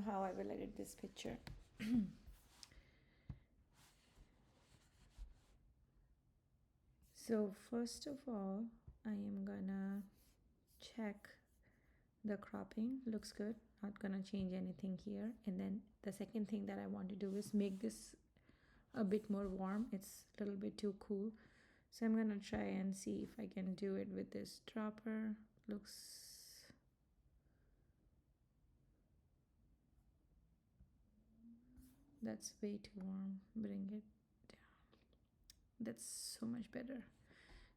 How I will edit this picture. So first of all, I am gonna check the cropping looks good, not gonna change anything here. And then the second thing that I want to do is make this a bit more warm. It's a little bit too cool, so I'm gonna try and see if I can do it with this dropper. Looks that's way too warm. Bring it down. That's so much better.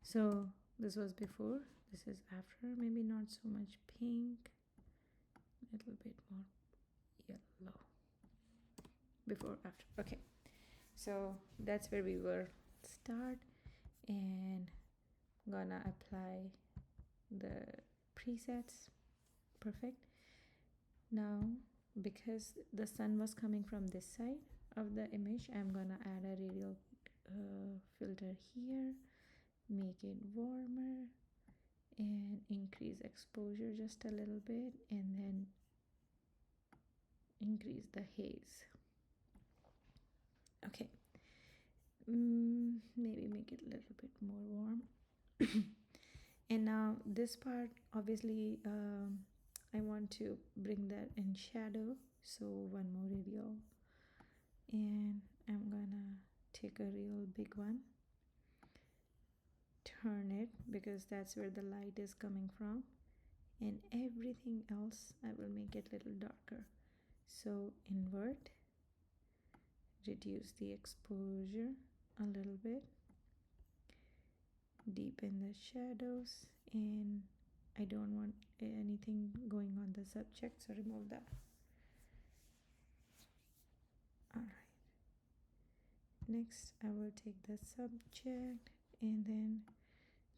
So this was before, this is after. Maybe not so much pink, a little bit more yellow. Before, after. Okay, so that's where we were. Start, and gonna apply the presets. Perfect. Now, because the sun was coming from this side of the image, I'm gonna add a radial filter here, make it warmer, and increase exposure just a little bit, and then increase the haze. Okay, maybe make it a little bit more warm. And now this part, obviously, I want to bring that in shadow, so one more radial, and I'm gonna take a real big one, turn it, because that's where the light is coming from, and everything else I will make it a little darker. So invert, reduce the exposure a little bit, deepen the shadows, and I don't want anything going on the subject, so remove that. Alright, next I will take the subject and then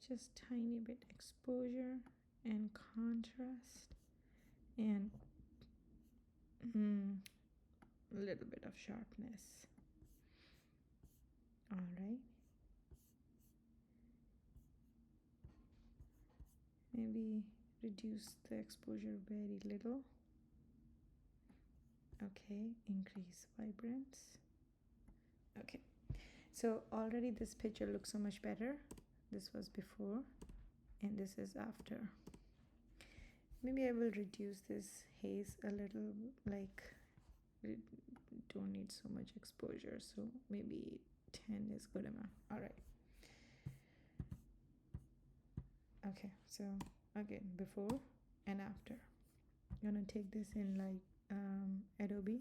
just tiny bit exposure and contrast, and a little bit of sharpness. All right, maybe reduce the exposure very little. Okay, increase vibrance. Okay, so already this picture looks so much better. This was before and this is after. Maybe I will reduce this haze a little, like we don't need so much exposure, so maybe 10 is good enough. All right, okay, so again, before and after. I'm gonna take this in like Adobe.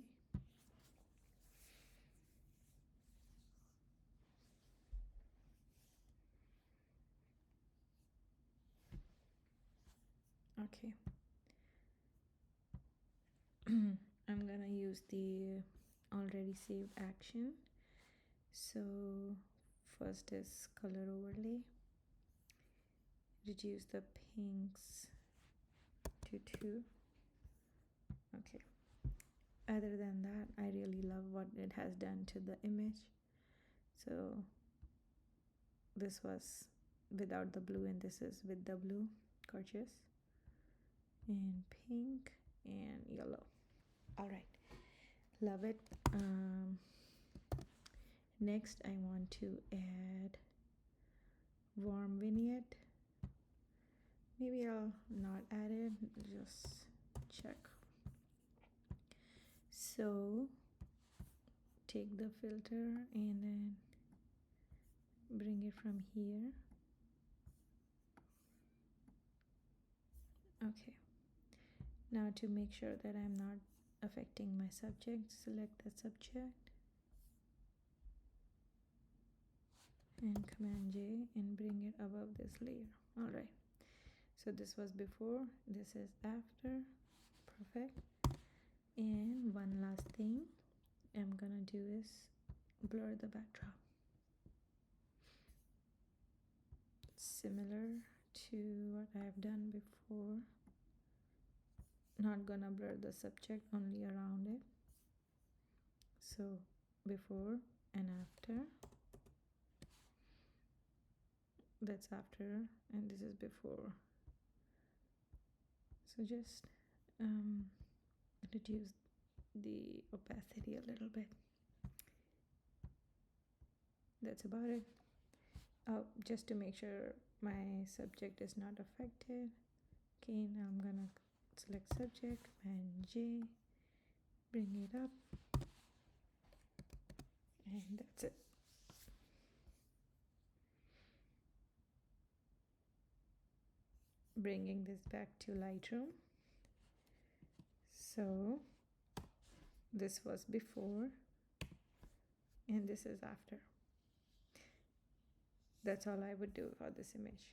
Okay. I'm gonna use the already saved action. So first is color overlay, reduce the pinks to 2. Okay, other than that, I really love what it has done to the image. So this was without the blue and this is with the blue. Gorgeous. And pink and yellow. All right, love it. Next I want to add warm vignette. Maybe I'll not add it, just check. So take the filter and then bring it from here. Okay, now to make sure that I'm not affecting my subject, select the subject and Command J and bring it above this layer. All right, so this was before, this is after. Perfect. And one last thing I'm gonna do is blur the backdrop, similar to what I've done before. Not gonna blur the subject, only around it. So before and after, that's after, and this is before. So just reduce the opacity a little bit. That's about it. Oh, just to make sure my subject is not affected. Okay, now I'm gonna select subject, Command J, bring it up, and that's it. Bringing this back to Lightroom. So this was before and this is after. That's all I would do for this image.